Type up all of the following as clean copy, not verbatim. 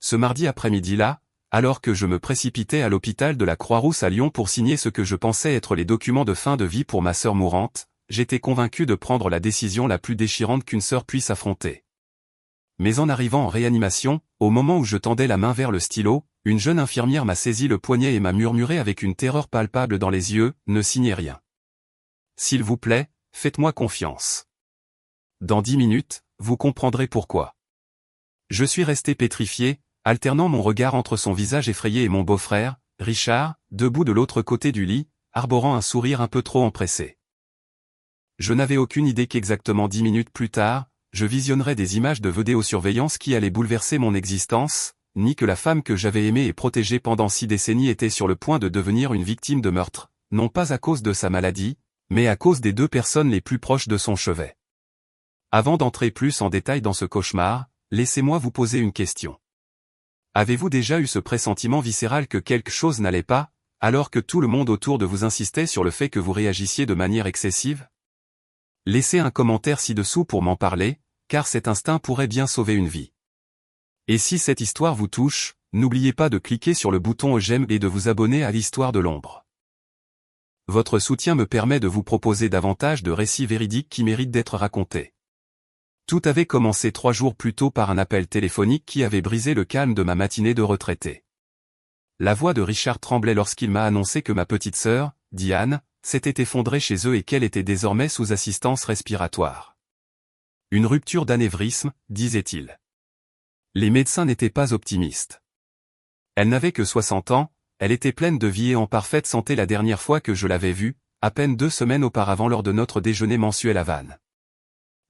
ce mardi après-midi-là, alors que je me précipitais à l'hôpital de la Croix-Rousse à Lyon pour signer ce que je pensais être les documents de fin de vie pour ma sœur mourante, j'étais convaincu de prendre la décision la plus déchirante qu'une sœur puisse affronter. Mais en arrivant en réanimation, au moment où je tendais la main vers le stylo, une jeune infirmière m'a saisi le poignet et m'a murmuré avec une terreur palpable dans les yeux, « Ne signez rien. S'il vous plaît, faites-moi confiance. Dans 10 minutes, vous comprendrez pourquoi. » Je suis resté pétrifié, alternant mon regard entre son visage effrayé et mon beau-frère, Richard, debout de l'autre côté du lit, arborant un sourire un peu trop empressé. Je n'avais aucune idée qu'exactement 10 minutes plus tard, je visionnerais des images de vidéosurveillance qui allaient bouleverser mon existence, ni que la femme que j'avais aimée et protégée pendant 6 décennies était sur le point de devenir une victime de meurtre, non pas à cause de sa maladie, mais à cause des 2 personnes les plus proches de son chevet. Avant d'entrer plus en détail dans ce cauchemar, laissez-moi vous poser une question. Avez-vous déjà eu ce pressentiment viscéral que quelque chose n'allait pas, alors que tout le monde autour de vous insistait sur le fait que vous réagissiez de manière excessive? Laissez un commentaire ci-dessous pour m'en parler, car cet instinct pourrait bien sauver une vie. Et si cette histoire vous touche, n'oubliez pas de cliquer sur le bouton j'aime et de vous abonner à l'Histoire de l'ombre. Votre soutien me permet de vous proposer davantage de récits véridiques qui méritent d'être racontés. Tout avait commencé 3 jours plus tôt par un appel téléphonique qui avait brisé le calme de ma matinée de retraité. La voix de Richard tremblait lorsqu'il m'a annoncé que ma petite sœur, Diane, s'était effondrée chez eux et qu'elle était désormais sous assistance respiratoire. Une rupture d'anévrisme, disait-il. Les médecins n'étaient pas optimistes. Elle n'avait que 60 ans, elle était pleine de vie et en parfaite santé la dernière fois que je l'avais vue, à peine 2 semaines auparavant lors de notre déjeuner mensuel à Vannes.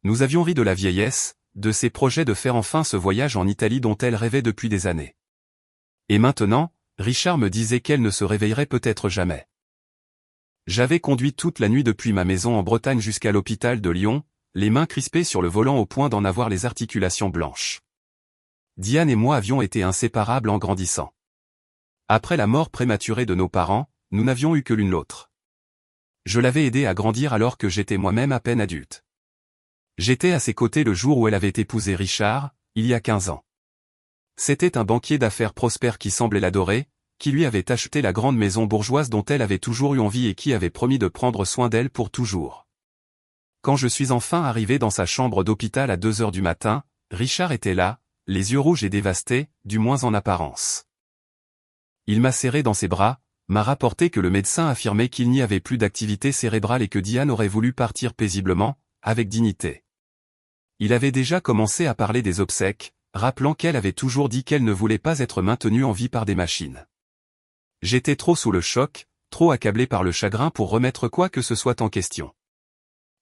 Nous avions ri de la vieillesse, de ses projets de faire enfin ce voyage en Italie dont elle rêvait depuis des années. Et maintenant, Richard me disait qu'elle ne se réveillerait peut-être jamais. J'avais conduit toute la nuit depuis ma maison en Bretagne jusqu'à l'hôpital de Lyon, les mains crispées sur le volant au point d'en avoir les articulations blanches. Diane et moi avions été inséparables en grandissant. Après la mort prématurée de nos parents, nous n'avions eu que l'une l'autre. Je l'avais aidée à grandir alors que j'étais moi-même à peine adulte. J'étais à ses côtés le jour où elle avait épousé Richard, il y a 15 ans. C'était un banquier d'affaires prospère qui semblait l'adorer, qui lui avait acheté la grande maison bourgeoise dont elle avait toujours eu envie et qui avait promis de prendre soin d'elle pour toujours. Quand je suis enfin arrivé dans sa chambre d'hôpital à 2 heures du matin, Richard était là, les yeux rouges et dévastés, du moins en apparence. Il m'a serré dans ses bras, m'a rapporté que le médecin affirmait qu'il n'y avait plus d'activité cérébrale et que Diane aurait voulu partir paisiblement, avec dignité. Il avait déjà commencé à parler des obsèques, rappelant qu'elle avait toujours dit qu'elle ne voulait pas être maintenue en vie par des machines. J'étais trop sous le choc, trop accablé par le chagrin pour remettre quoi que ce soit en question.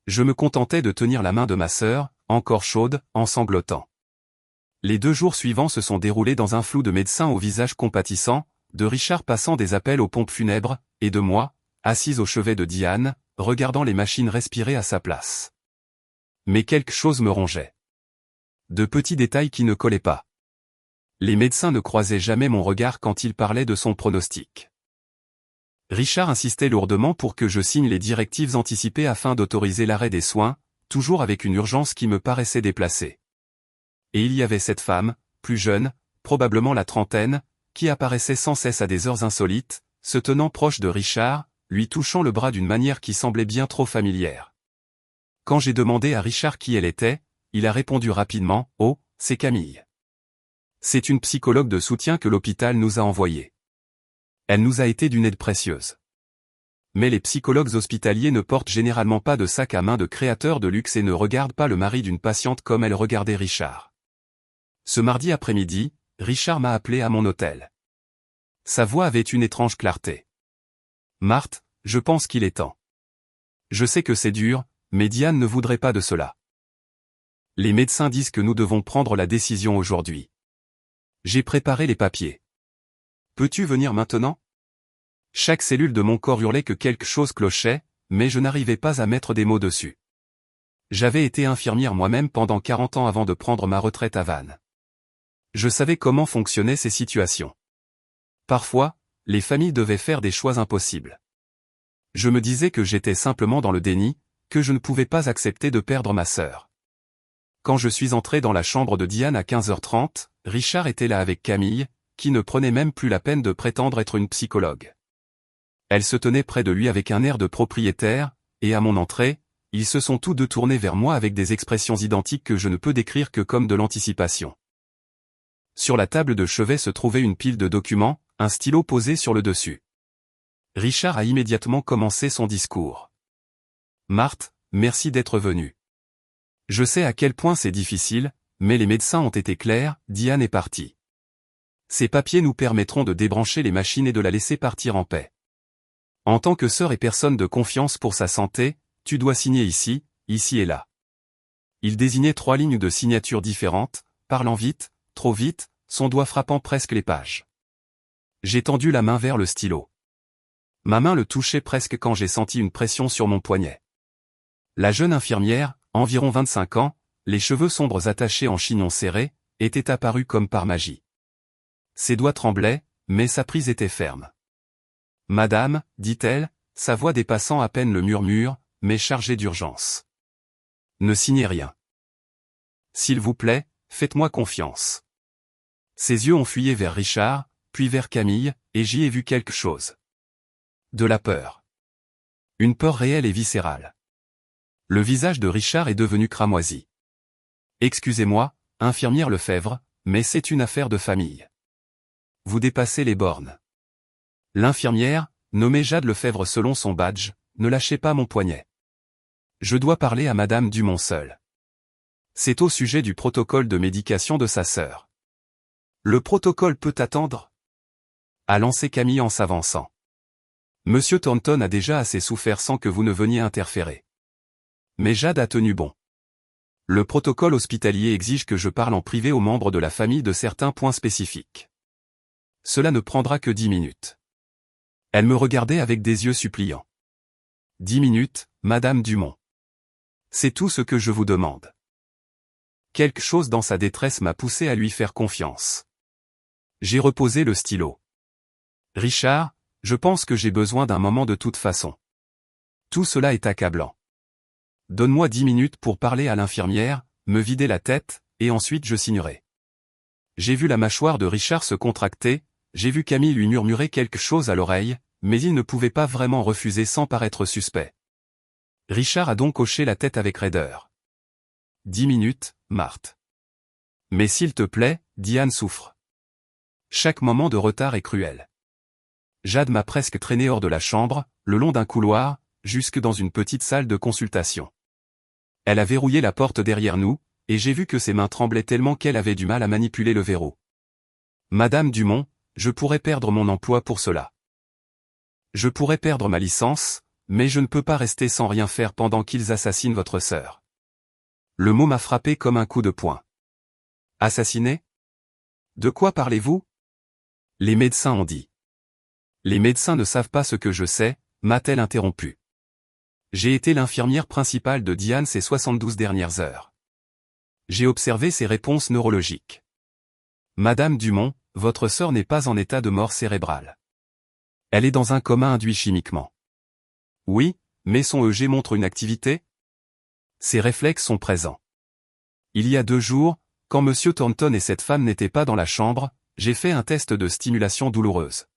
Je me contentais de tenir la main de ma sœur, encore chaude, en sanglotant. Les 2 jours suivants se sont déroulés dans un flou de médecins au visage compatissant, de Richard passant des appels aux pompes funèbres, et de moi, assise au chevet de Diane, regardant les machines respirer à sa place. Mais quelque chose me rongeait. De petits détails qui ne collaient pas. Les médecins ne croisaient jamais mon regard quand ils parlaient de son pronostic. Richard insistait lourdement pour que je signe les directives anticipées afin d'autoriser l'arrêt des soins, toujours avec une urgence qui me paraissait déplacée. Et il y avait cette femme, plus jeune, probablement la trentaine, qui apparaissait sans cesse à des heures insolites, se tenant proche de Richard, lui touchant le bras d'une manière qui semblait bien trop familière. Quand j'ai demandé à Richard qui elle était, il a répondu rapidement, « Oh, c'est Camille. C'est une psychologue de soutien que l'hôpital nous a envoyée. Elle nous a été d'une aide précieuse. » Mais les psychologues hospitaliers ne portent généralement pas de sac à main de créateurs de luxe et ne regardent pas le mari d'une patiente comme elle regardait Richard. Ce mardi après-midi, Richard m'a appelé à mon hôtel. Sa voix avait une étrange clarté. « Marthe, je pense qu'il est temps. Je sais que c'est dur, mais Diane ne voudrait pas de cela. Les médecins disent que nous devons prendre la décision aujourd'hui. J'ai préparé les papiers. Peux-tu venir maintenant ? » Chaque cellule de mon corps hurlait que quelque chose clochait, mais je n'arrivais pas à mettre des mots dessus. J'avais été infirmière moi-même pendant 40 ans avant de prendre ma retraite à Vannes. Je savais comment fonctionnaient ces situations. Parfois, les familles devaient faire des choix impossibles. Je me disais que j'étais simplement dans le déni, que je ne pouvais pas accepter de perdre ma sœur. Quand je suis entré dans la chambre de Diane à 15h30, Richard était là avec Camille, qui ne prenait même plus la peine de prétendre être une psychologue. Elle se tenait près de lui avec un air de propriétaire, et à mon entrée, ils se sont tous deux tournés vers moi avec des expressions identiques que je ne peux décrire que comme de l'anticipation. Sur la table de chevet se trouvait une pile de documents, un stylo posé sur le dessus. Richard a immédiatement commencé son discours. « Marthe, merci d'être venue. Je sais à quel point c'est difficile, mais les médecins ont été clairs, Diane est partie. Ces papiers nous permettront de débrancher les machines et de la laisser partir en paix. En tant que sœur et personne de confiance pour sa santé, tu dois signer ici, ici et là. » Il désignait 3 lignes de signature différentes, parlant vite, trop vite, son doigt frappant presque les pages. J'ai tendu la main vers le stylo. Ma main le touchait presque quand j'ai senti une pression sur mon poignet. La jeune infirmière, environ 25 ans, les cheveux sombres attachés en chignon serré, était apparue comme par magie. Ses doigts tremblaient, mais sa prise était ferme. « Madame, dit-elle, sa voix dépassant à peine le murmure, mais chargée d'urgence. Ne signez rien. S'il vous plaît, faites-moi confiance. » Ses yeux ont fuyé vers Richard, puis vers Camille, et j'y ai vu quelque chose. De la peur. Une peur réelle et viscérale. Le visage de Richard est devenu cramoisi. « Excusez-moi, infirmière Lefebvre, mais c'est une affaire de famille. Vous dépassez les bornes. » L'infirmière, nommée Jade Lefebvre selon son badge, ne lâchez pas mon poignet. Je dois parler à Madame Dumont seule. C'est au sujet du protocole de médication de sa sœur. Le protocole peut attendre ? A lancé Camille en s'avançant. Monsieur Thornton a déjà assez souffert sans que vous ne veniez interférer. Mais Jade a tenu bon. Le protocole hospitalier exige que je parle en privé aux membres de la famille de certains points spécifiques. Cela ne prendra que 10 minutes. Elle me regardait avec des yeux suppliants. 10 minutes, Madame Dumont. C'est tout ce que je vous demande. Quelque chose dans sa détresse m'a poussé à lui faire confiance. J'ai reposé le stylo. Richard, je pense que j'ai besoin d'un moment de toute façon. Tout cela est accablant. Donne-moi 10 minutes pour parler à l'infirmière, me vider la tête, et ensuite je signerai. J'ai vu la mâchoire de Richard se contracter, j'ai vu Camille lui murmurer quelque chose à l'oreille, mais il ne pouvait pas vraiment refuser sans paraître suspect. Richard a donc hoché la tête avec raideur. 10 minutes, Marthe. Mais s'il te plaît, Diane souffre. Chaque moment de retard est cruel. Jade m'a presque traîné hors de la chambre, le long d'un couloir, jusque dans une petite salle de consultation. Elle a verrouillé la porte derrière nous, et j'ai vu que ses mains tremblaient tellement qu'elle avait du mal à manipuler le verrou. Madame Dumont, je pourrais perdre mon emploi pour cela. Je pourrais perdre ma licence, mais je ne peux pas rester sans rien faire pendant qu'ils assassinent votre sœur. Le mot m'a frappé comme un coup de poing. Assassiner ? De quoi parlez-vous ? Les médecins ont dit. Les médecins ne savent pas ce que je sais, m'a-t-elle interrompu. J'ai été l'infirmière principale de Diane ces 72 dernières heures. J'ai observé ses réponses neurologiques. Madame Dumont, votre sœur n'est pas en état de mort cérébrale. Elle est dans un coma induit chimiquement. Oui, mais son EEG montre une activité ? Ses réflexes sont présents. Il y a 2 jours, quand Monsieur Thornton et cette femme n'étaient pas dans la chambre, j'ai fait un test de stimulation douloureuse.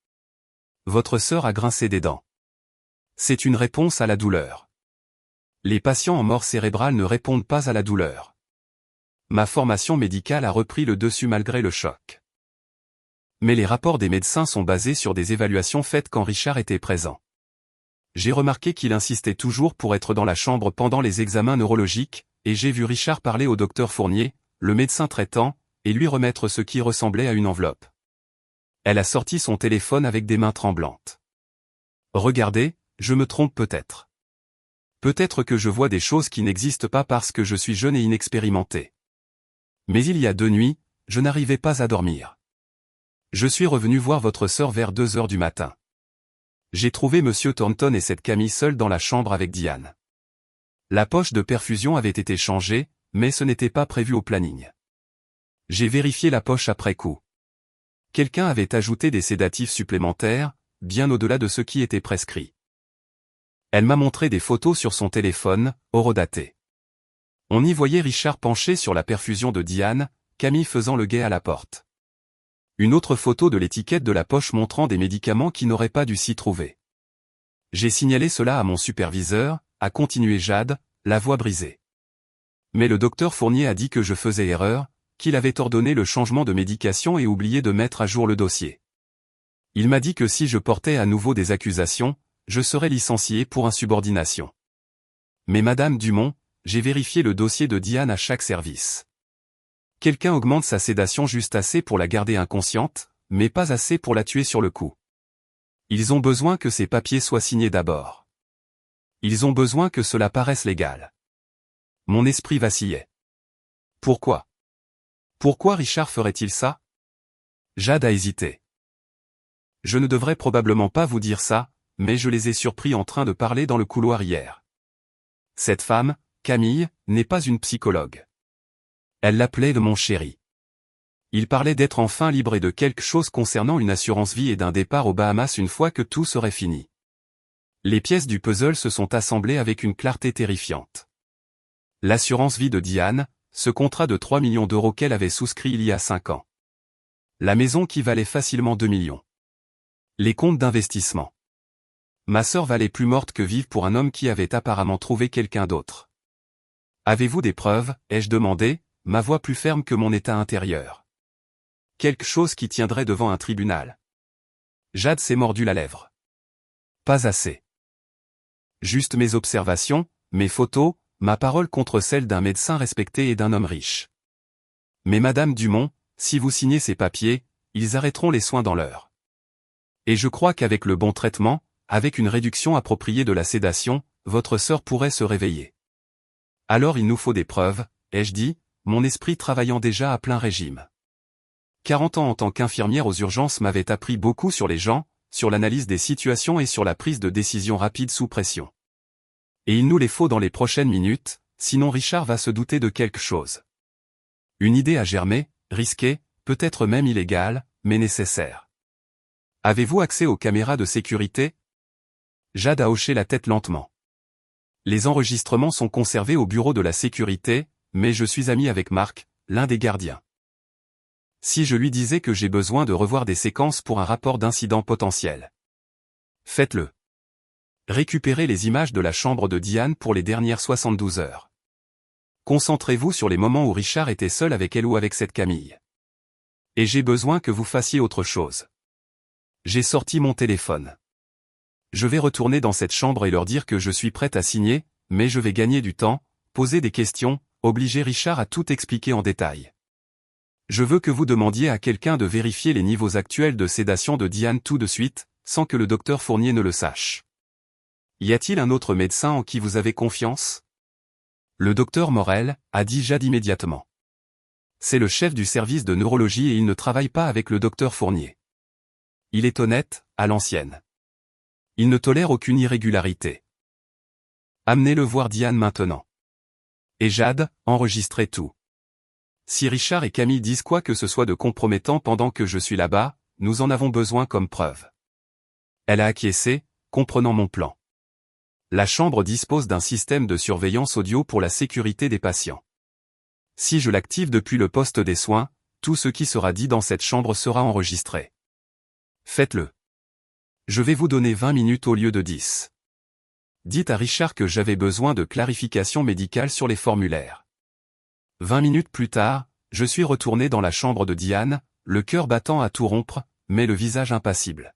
Votre sœur a grincé des dents. C'est une réponse à la douleur. Les patients en mort cérébrale ne répondent pas à la douleur. Ma formation médicale a repris le dessus malgré le choc. Mais les rapports des médecins sont basés sur des évaluations faites quand Richard était présent. J'ai remarqué qu'il insistait toujours pour être dans la chambre pendant les examens neurologiques, et j'ai vu Richard parler au docteur Fournier, le médecin traitant, et lui remettre ce qui ressemblait à une enveloppe. Elle a sorti son téléphone avec des mains tremblantes. Regardez, je me trompe peut-être. Peut-être que je vois des choses qui n'existent pas parce que je suis jeune et inexpérimenté. Mais il y a 2 nuits, je n'arrivais pas à dormir. Je suis revenu voir votre sœur vers 2 heures du matin. J'ai trouvé Monsieur Thornton et cette Camille seuls dans la chambre avec Diane. La poche de perfusion avait été changée, mais ce n'était pas prévu au planning. J'ai vérifié la poche après coup. Quelqu'un avait ajouté des sédatifs supplémentaires, bien au-delà de ce qui était prescrit. Elle m'a montré des photos sur son téléphone, horodatées. On y voyait Richard penché sur la perfusion de Diane, Camille faisant le guet à la porte. Une autre photo de l'étiquette de la poche montrant des médicaments qui n'auraient pas dû s'y trouver. J'ai signalé cela à mon superviseur, a continué Jade, la voix brisée. Mais le docteur Fournier a dit que je faisais erreur, qu'il avait ordonné le changement de médication et oublié de mettre à jour le dossier. Il m'a dit que si je portais à nouveau des accusations, je serais licencié pour insubordination. Mais Madame Dumont, j'ai vérifié le dossier de Diane à chaque service. Quelqu'un augmente sa sédation juste assez pour la garder inconsciente, mais pas assez pour la tuer sur le coup. Ils ont besoin que ces papiers soient signés d'abord. Ils ont besoin que cela paraisse légal. Mon esprit vacillait. Pourquoi? Pourquoi Richard ferait-il ça? Jade a hésité. Je ne devrais probablement pas vous dire ça, mais je les ai surpris en train de parler dans le couloir hier. Cette femme, Camille, n'est pas une psychologue. Elle l'appelait de mon chéri. Il parlait d'être enfin libre et de quelque chose concernant une assurance vie et d'un départ aux Bahamas une fois que tout serait fini. Les pièces du puzzle se sont assemblées avec une clarté terrifiante. L'assurance vie de Diane, ce contrat de 3 millions d'euros qu'elle avait souscrit il y a 5 ans. La maison qui valait facilement 2 millions. Les comptes d'investissement. Ma sœur valait plus morte que vive pour un homme qui avait apparemment trouvé quelqu'un d'autre. Avez-vous des preuves, ai-je demandé, ma voix plus ferme que mon état intérieur. Quelque chose qui tiendrait devant un tribunal. Jade s'est mordu la lèvre. Pas assez. Juste mes observations, mes photos, ma parole contre celle d'un médecin respecté et d'un homme riche. Mais Madame Dumont, si vous signez ces papiers, ils arrêteront les soins dans l'heure. Et je crois qu'avec le bon traitement, avec une réduction appropriée de la sédation, votre sœur pourrait se réveiller. Alors il nous faut des preuves, ai-je dit, mon esprit travaillant déjà à plein régime. 40 ans en tant qu'infirmière aux urgences m'avaient appris beaucoup sur les gens, sur l'analyse des situations et sur la prise de décision rapide sous pression. Et il nous les faut dans les prochaines minutes, sinon Richard va se douter de quelque chose. Une idée a germé, risquée, peut-être même illégale, mais nécessaire. Avez-vous accès aux caméras de sécurité? Jade a hoché la tête lentement. Les enregistrements sont conservés au bureau de la sécurité, mais je suis ami avec Marc, l'un des gardiens. Si je lui disais que j'ai besoin de revoir des séquences pour un rapport d'incident potentiel. Faites-le. Récupérez les images de la chambre de Diane pour les dernières 72 heures. Concentrez-vous sur les moments où Richard était seul avec elle ou avec cette Camille. Et j'ai besoin que vous fassiez autre chose. J'ai sorti mon téléphone. Je vais retourner dans cette chambre et leur dire que je suis prête à signer, mais je vais gagner du temps, poser des questions, obliger Richard à tout expliquer en détail. Je veux que vous demandiez à quelqu'un de vérifier les niveaux actuels de sédation de Diane tout de suite, sans que le docteur Fournier ne le sache. Y a-t-il un autre médecin en qui vous avez confiance? Le docteur Morel, a dit Jade immédiatement. C'est le chef du service de neurologie et il ne travaille pas avec le docteur Fournier. Il est honnête, à l'ancienne. Il ne tolère aucune irrégularité. Amenez-le voir Diane maintenant. Et Jade, enregistrez tout. Si Richard et Camille disent quoi que ce soit de compromettant pendant que je suis là-bas, nous en avons besoin comme preuve. Elle a acquiescé, comprenant mon plan. La chambre dispose d'un système de surveillance audio pour la sécurité des patients. Si je l'active depuis le poste des soins, tout ce qui sera dit dans cette chambre sera enregistré. Faites-le. Je vais vous donner 20 minutes au lieu de 10. Dites à Richard que j'avais besoin de clarifications médicales sur les formulaires. 20 minutes plus tard, je suis retourné dans la chambre de Diane, le cœur battant à tout rompre, mais le visage impassible.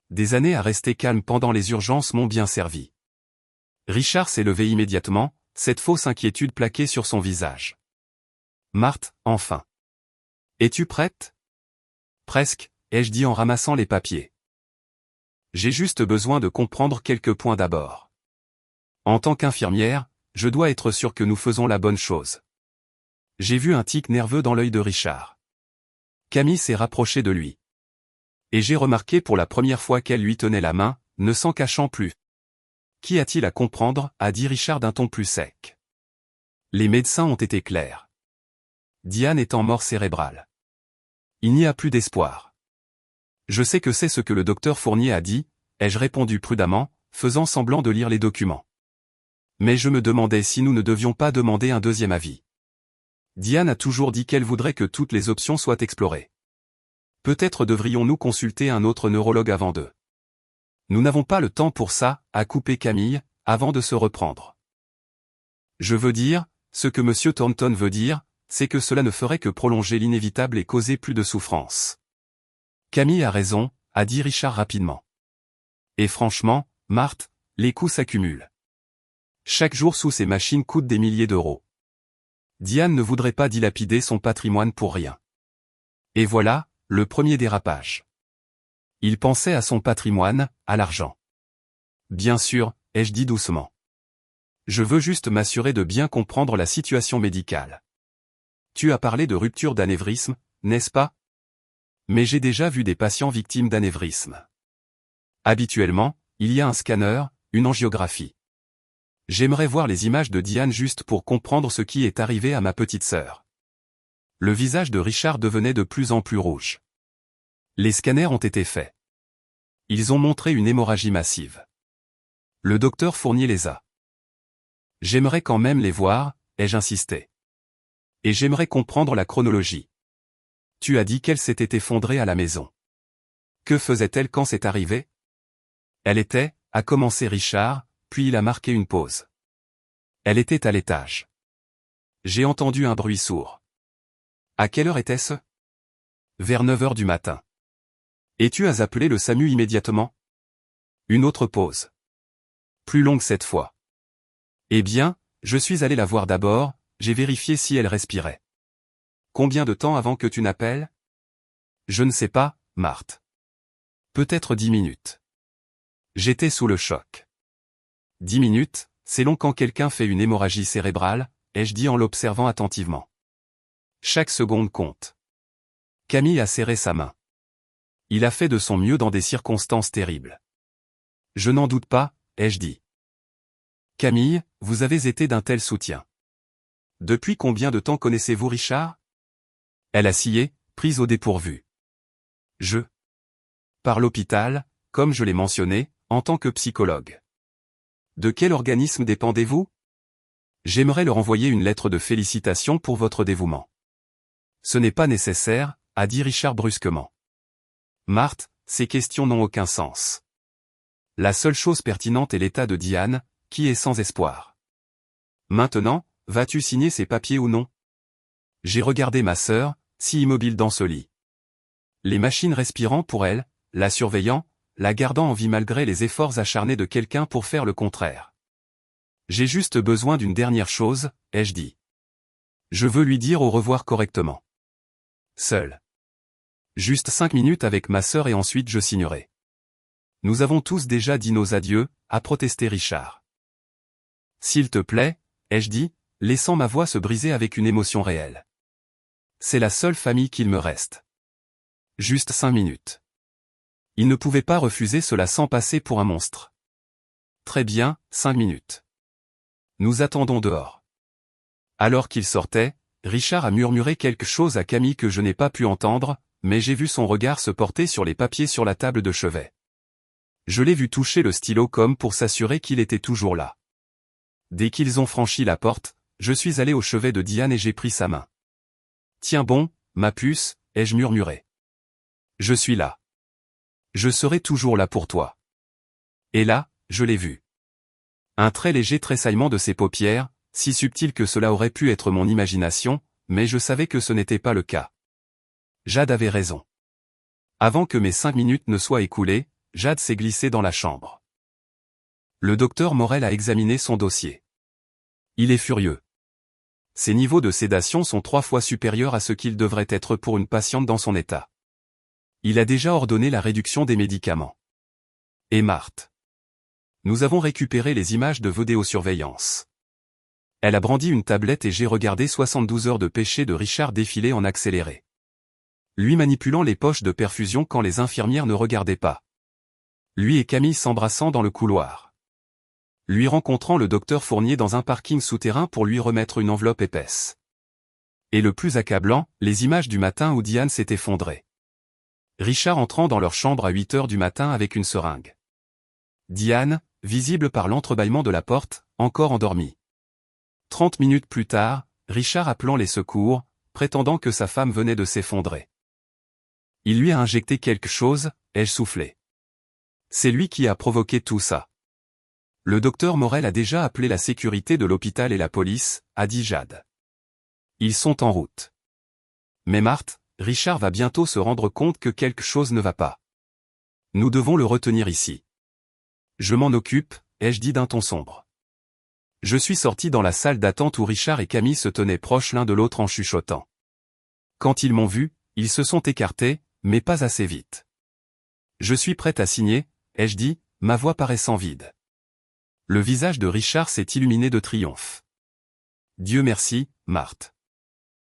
Des années à rester calme pendant les urgences m'ont bien servi. Richard s'est levé immédiatement, cette fausse inquiétude plaquée sur son visage. Marthe, enfin. Es-tu prête? Presque, ai-je dit en ramassant les papiers. J'ai juste besoin de comprendre quelques points d'abord. En tant qu'infirmière, je dois être sûr que nous faisons la bonne chose. J'ai vu un tic nerveux dans l'œil de Richard. Camille s'est rapprochée de lui. Et j'ai remarqué pour la première fois qu'elle lui tenait la main, ne s'en cachant plus. Qu'y a-t-il à comprendre, a dit Richard d'un ton plus sec. Les médecins ont été clairs. Diane est en mort cérébrale. Il n'y a plus d'espoir. Je sais que c'est ce que le docteur Fournier a dit, ai-je répondu prudemment, faisant semblant de lire les documents. Mais je me demandais si nous ne devions pas demander un deuxième avis. Diane a toujours dit qu'elle voudrait que toutes les options soient explorées. Peut-être devrions-nous consulter un autre neurologue avant de... Nous n'avons pas le temps pour ça, a coupé Camille, avant de se reprendre. Je veux dire, ce que M. Thornton veut dire, c'est que cela ne ferait que prolonger l'inévitable et causer plus de souffrance. Camille a raison, a dit Richard rapidement. Et franchement, Marthe, les coûts s'accumulent. Chaque jour sous ces machines coûte des milliers d'euros. Diane ne voudrait pas dilapider son patrimoine pour rien. Et voilà, le premier dérapage. Il pensait à son patrimoine, à l'argent. Bien sûr, ai-je dit doucement. Je veux juste m'assurer de bien comprendre la situation médicale. Tu as parlé de rupture d'anévrisme, n'est-ce pas? Mais j'ai déjà vu des patients victimes d'anévrisme. Habituellement, il y a un scanner, une angiographie. J'aimerais voir les images de Diane juste pour comprendre ce qui est arrivé à ma petite sœur. Le visage de Richard devenait de plus en plus rouge. Les scanners ont été faits. Ils ont montré une hémorragie massive. Le docteur Fournier les a. J'aimerais quand même les voir, ai-je insisté. Et j'aimerais comprendre la chronologie. Tu as dit qu'elle s'était effondrée à la maison. Que faisait-elle quand c'est arrivé? Elle était, a commencé Richard, puis il a marqué une pause. Elle était à l'étage. J'ai entendu un bruit sourd. À quelle heure était-ce? Vers 9 heures du matin. Et tu as appelé le SAMU immédiatement? Une autre pause. Plus longue cette fois. Eh bien, je suis allé la voir d'abord, j'ai vérifié si elle respirait. Combien de temps avant que tu n'appelles? Je ne sais pas, Marthe. Peut-être 10 minutes. J'étais sous le choc. 10 minutes, c'est long quand quelqu'un fait une hémorragie cérébrale, ai-je dit en l'observant attentivement. Chaque seconde compte. Camille a serré sa main. Il a fait de son mieux dans des circonstances terribles. Je n'en doute pas, ai-je dit. Camille, vous avez été d'un tel soutien. Depuis combien de temps connaissez-vous Richard? Elle a scié, prise au dépourvu. Par l'hôpital, comme je l'ai mentionné, en tant que psychologue. De quel organisme dépendez-vous? J'aimerais leur envoyer une lettre de félicitations pour votre dévouement. Ce n'est pas nécessaire, a dit Richard brusquement. Marthe, ces questions n'ont aucun sens. La seule chose pertinente est l'état de Diane, qui est sans espoir. Maintenant, vas-tu signer ces papiers ou non? J'ai regardé ma sœur, si immobile dans ce lit. Les machines respirant pour elle, la surveillant, la gardant en vie malgré les efforts acharnés de quelqu'un pour faire le contraire. J'ai juste besoin d'une dernière chose, ai-je dit. Je veux lui dire au revoir correctement. Seul. Juste 5 minutes avec ma sœur et ensuite je signerai. Nous avons tous déjà dit nos adieux, a protesté Richard. S'il te plaît, ai-je dit, laissant ma voix se briser avec une émotion réelle. C'est la seule famille qu'il me reste. Juste 5 minutes. Il ne pouvait pas refuser cela sans passer pour un monstre. Très bien, 5 minutes. Nous attendons dehors. Alors qu'il sortait, Richard a murmuré quelque chose à Camille que je n'ai pas pu entendre, mais j'ai vu son regard se porter sur les papiers sur la table de chevet. Je l'ai vu toucher le stylo comme pour s'assurer qu'il était toujours là. Dès qu'ils ont franchi la porte, je suis allé au chevet de Diane et j'ai pris sa main. Tiens bon, ma puce, ai-je murmuré. Je suis là. Je serai toujours là pour toi. Et là, je l'ai vu. Un très léger tressaillement de ses paupières, si subtil que cela aurait pu être mon imagination, mais je savais que ce n'était pas le cas. Jade avait raison. Avant que mes 5 minutes ne soient écoulées, Jade s'est glissée dans la chambre. Le docteur Morel a examiné son dossier. Il est furieux. Ses niveaux de sédation sont 3 fois supérieurs à ce qu'ils devraient être pour une patiente dans son état. Il a déjà ordonné la réduction des médicaments. Et Marthe. Nous avons récupéré les images de vidéosurveillance. Elle a brandi une tablette et j'ai regardé 72 heures de péché de Richard défiler en accéléré. Lui manipulant les poches de perfusion quand les infirmières ne regardaient pas. Lui et Camille s'embrassant dans le couloir. Lui rencontrant le docteur Fournier dans un parking souterrain pour lui remettre une enveloppe épaisse. Et le plus accablant, les images du matin où Diane s'est effondrée. Richard entrant dans leur chambre à 8 heures du matin avec une seringue. Diane, visible par l'entrebâillement de la porte, encore endormie. 30 minutes plus tard, Richard appelant les secours, prétendant que sa femme venait de s'effondrer. Il lui a injecté quelque chose, ai-je soufflé. C'est lui qui a provoqué tout ça. Le docteur Morel a déjà appelé la sécurité de l'hôpital et la police, a dit Jade. Ils sont en route. Mais Marthe, Richard va bientôt se rendre compte que quelque chose ne va pas. Nous devons le retenir ici. Je m'en occupe, ai-je dit d'un ton sombre. Je suis sorti dans la salle d'attente où Richard et Camille se tenaient proches l'un de l'autre en chuchotant. Quand ils m'ont vu, ils se sont écartés, mais pas assez vite. Je suis prête à signer, ai-je dit, ma voix paraissant vide. Le visage de Richard s'est illuminé de triomphe. Dieu merci, Marthe.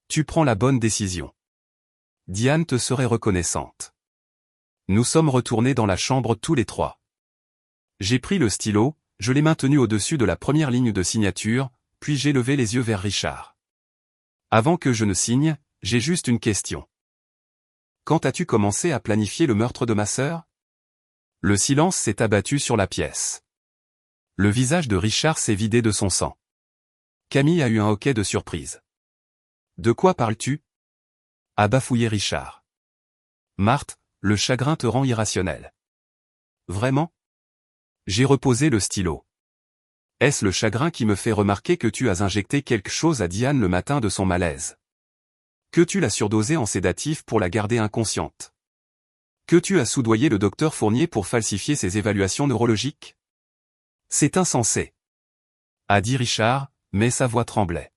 Tu prends la bonne décision. Diane te serait reconnaissante. Nous sommes retournés dans la chambre tous les trois. J'ai pris le stylo, je l'ai maintenu au-dessus de la première ligne de signature, puis j'ai levé les yeux vers Richard. Avant que je ne signe, j'ai juste une question. Quand as-tu commencé à planifier le meurtre de ma sœur? Le silence s'est abattu sur la pièce. Le visage de Richard s'est vidé de son sang. Camille a eu un hoquet de surprise. De quoi parles-tu? A bafouillé Richard. Marthe, le chagrin te rend irrationnel. Vraiment? J'ai reposé le stylo. Est-ce le chagrin qui me fait remarquer que tu as injecté quelque chose à Diane le matin de son malaise? Que tu l'as surdosée en sédatif pour la garder inconsciente? Que tu as soudoyé le docteur Fournier pour falsifier ses évaluations neurologiques? C'est insensé. A dit Richard, mais sa voix tremblait.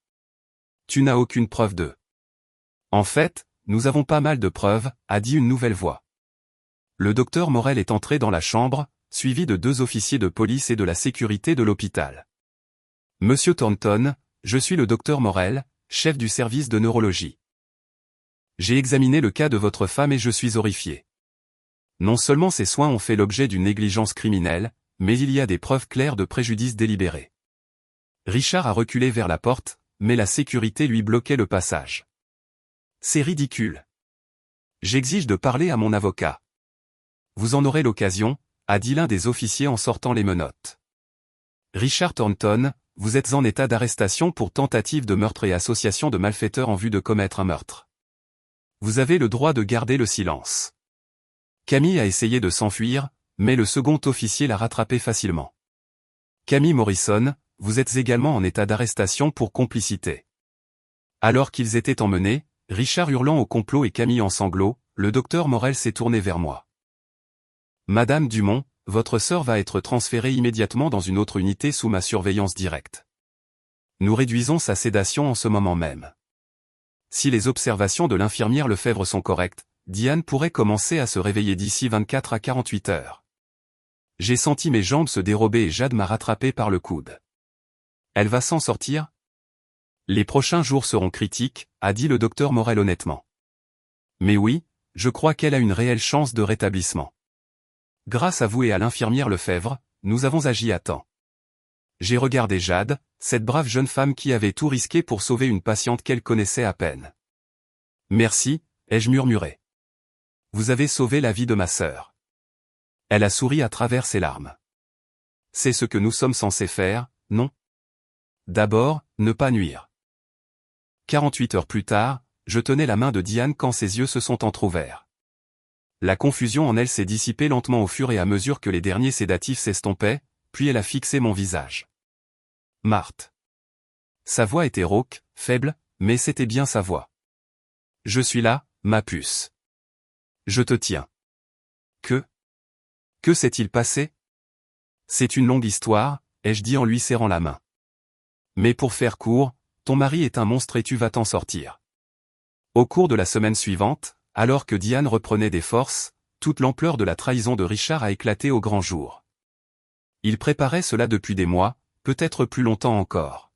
Tu n'as aucune preuve de. En fait, nous avons pas mal de preuves, a dit une nouvelle voix. Le docteur Morel est entré dans la chambre, suivi de 2 officiers de police et de la sécurité de l'hôpital. Monsieur Thornton, je suis le docteur Morel, chef du service de neurologie. J'ai examiné le cas de votre femme et je suis horrifié. Non seulement ses soins ont fait l'objet d'une négligence criminelle, mais il y a des preuves claires de préjudice délibéré. Richard a reculé vers la porte, mais la sécurité lui bloquait le passage. C'est ridicule. J'exige de parler à mon avocat. Vous en aurez l'occasion, a dit l'un des officiers en sortant les menottes. Richard Thornton, vous êtes en état d'arrestation pour tentative de meurtre et association de malfaiteurs en vue de commettre un meurtre. Vous avez le droit de garder le silence. Camille a essayé de s'enfuir, mais le second officier l'a rattrapé facilement. Camille Morrison, vous êtes également en état d'arrestation pour complicité. Alors qu'ils étaient emmenés, Richard hurlant au complot et Camille en sanglots, le docteur Morel s'est tourné vers moi. Madame Dumont, votre sœur va être transférée immédiatement dans une autre unité sous ma surveillance directe. Nous réduisons sa sédation en ce moment même. Si les observations de l'infirmière Lefebvre sont correctes, Diane pourrait commencer à se réveiller d'ici 24 à 48 heures. J'ai senti mes jambes se dérober et Jade m'a rattrapé par le coude. Elle va s'en sortir? Les prochains jours seront critiques, a dit le docteur Morel honnêtement. Mais oui, je crois qu'elle a une réelle chance de rétablissement. Grâce à vous et à l'infirmière Lefebvre, nous avons agi à temps. J'ai regardé Jade, cette brave jeune femme qui avait tout risqué pour sauver une patiente qu'elle connaissait à peine. Merci, ai-je murmuré. Vous avez sauvé la vie de ma sœur. Elle a souri à travers ses larmes. C'est ce que nous sommes censés faire, non? D'abord, ne pas nuire. 48 heures plus tard, je tenais la main de Diane quand ses yeux se sont entr'ouverts. La confusion en elle s'est dissipée lentement au fur et à mesure que les derniers sédatifs s'estompaient, puis elle a fixé mon visage. Marthe. Sa voix était rauque, faible, mais c'était bien sa voix. Je suis là, ma puce. Je te tiens. Que s'est-il passé? C'est une longue histoire, ai-je dit en lui serrant la main. Mais pour faire court, ton mari est un monstre et tu vas t'en sortir. Au cours de la semaine suivante, alors que Diane reprenait des forces, toute l'ampleur de la trahison de Richard a éclaté au grand jour. Il préparait cela depuis des mois, peut-être plus longtemps encore.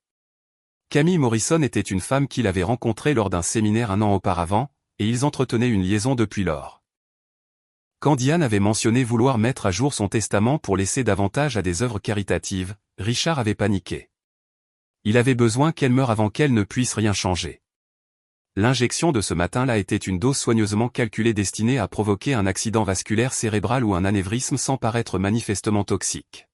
Camille Morrison était une femme qu'il avait rencontrée lors d'un séminaire un an auparavant, et ils entretenaient une liaison depuis lors. Quand Diane avait mentionné vouloir mettre à jour son testament pour laisser davantage à des œuvres caritatives, Richard avait paniqué. Il avait besoin qu'elle meure avant qu'elle ne puisse rien changer. L'injection de ce matin-là était une dose soigneusement calculée destinée à provoquer un accident vasculaire cérébral ou un anévrisme sans paraître manifestement toxique.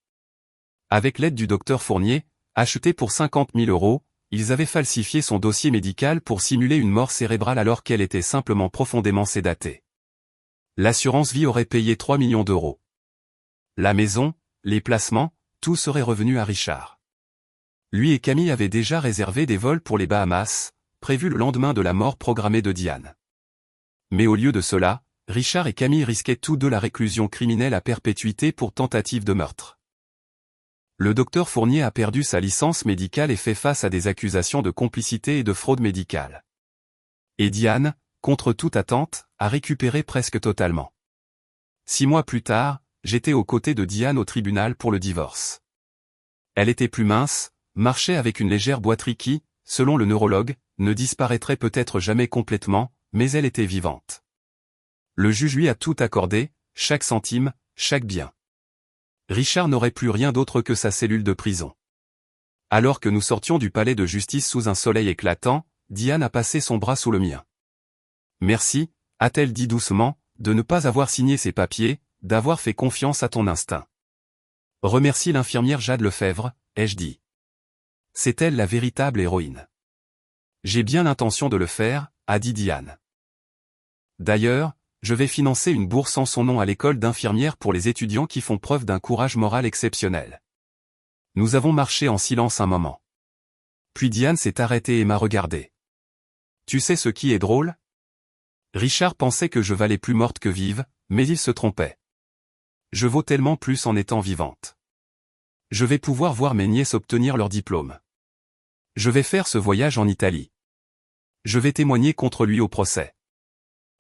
Avec l'aide du docteur Fournier, acheté pour 50 000 €, ils avaient falsifié son dossier médical pour simuler une mort cérébrale alors qu'elle était simplement profondément sédatée. L'assurance vie aurait payé 3 millions d'euros. La maison, les placements, tout serait revenu à Richard. Lui et Camille avaient déjà réservé des vols pour les Bahamas, prévus le lendemain de la mort programmée de Diane. Mais au lieu de cela, Richard et Camille risquaient tous deux la réclusion criminelle à perpétuité pour tentative de meurtre. Le docteur Fournier a perdu sa licence médicale et fait face à des accusations de complicité et de fraude médicale. Et Diane, contre toute attente, a récupéré presque totalement. 6 mois plus tard, j'étais aux côtés de Diane au tribunal pour le divorce. Elle était plus mince, marchait avec une légère boiterie qui, selon le neurologue, ne disparaîtrait peut-être jamais complètement, mais elle était vivante. Le juge lui a tout accordé, chaque centime, chaque bien. Richard n'aurait plus rien d'autre que sa cellule de prison. Alors que nous sortions du palais de justice sous un soleil éclatant, Diane a passé son bras sous le mien. « Merci », a-t-elle dit doucement, « de ne pas avoir signé ces papiers, d'avoir fait confiance à ton instinct. » « Remercie l'infirmière Jade Lefebvre », ai-je dit. « C'est elle la véritable héroïne. »« J'ai bien l'intention de le faire », a dit Diane. « D'ailleurs, je vais financer une bourse en son nom à l'école d'infirmières pour les étudiants qui font preuve d'un courage moral exceptionnel. » Nous avons marché en silence un moment. Puis Diane s'est arrêtée et m'a regardé. « Tu sais ce qui est drôle ? Richard pensait que je valais plus morte que vive, mais il se trompait. Je vaux tellement plus en étant vivante. Je vais pouvoir voir mes nièces obtenir leur diplôme. Je vais faire ce voyage en Italie. Je vais témoigner contre lui au procès. »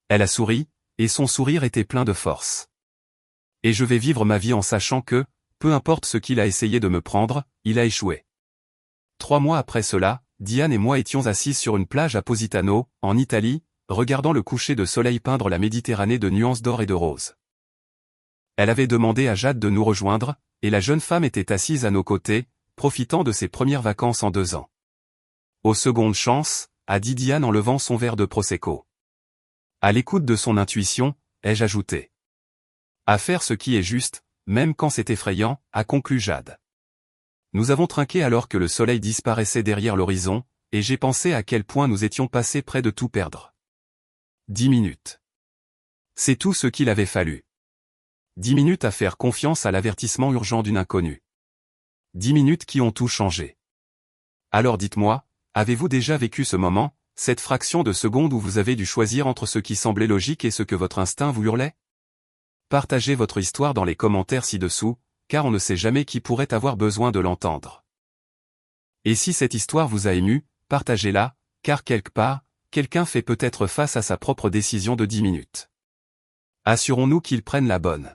Elle a souri, et son sourire était plein de force. « Et je vais vivre ma vie en sachant que, peu importe ce qu'il a essayé de me prendre, il a échoué. » 3 mois après cela, Diane et moi étions assises sur une plage à Positano, en Italie, regardant le coucher de soleil peindre la Méditerranée de nuances d'or et de rose. Elle avait demandé à Jade de nous rejoindre, et la jeune femme était assise à nos côtés, profitant de ses premières vacances en 2 ans. « Aux secondes chances », a dit Diane en levant son verre de Prosecco. À l'écoute de son intuition, ai-je ajouté. « À faire ce qui est juste, même quand c'est effrayant », a conclu Jade. Nous avons trinqué alors que le soleil disparaissait derrière l'horizon, et j'ai pensé à quel point nous étions passés près de tout perdre. 10 minutes. C'est tout ce qu'il avait fallu. 10 minutes à faire confiance à l'avertissement urgent d'une inconnue. 10 minutes qui ont tout changé. Alors dites-moi, avez-vous déjà vécu ce moment, cette fraction de seconde où vous avez dû choisir entre ce qui semblait logique et ce que votre instinct vous hurlait? Partagez votre histoire dans les commentaires ci-dessous, car on ne sait jamais qui pourrait avoir besoin de l'entendre. Et si cette histoire vous a ému, partagez-la, car quelque part, quelqu'un fait peut-être face à sa propre décision de 10 minutes. Assurons-nous qu'il prenne la bonne.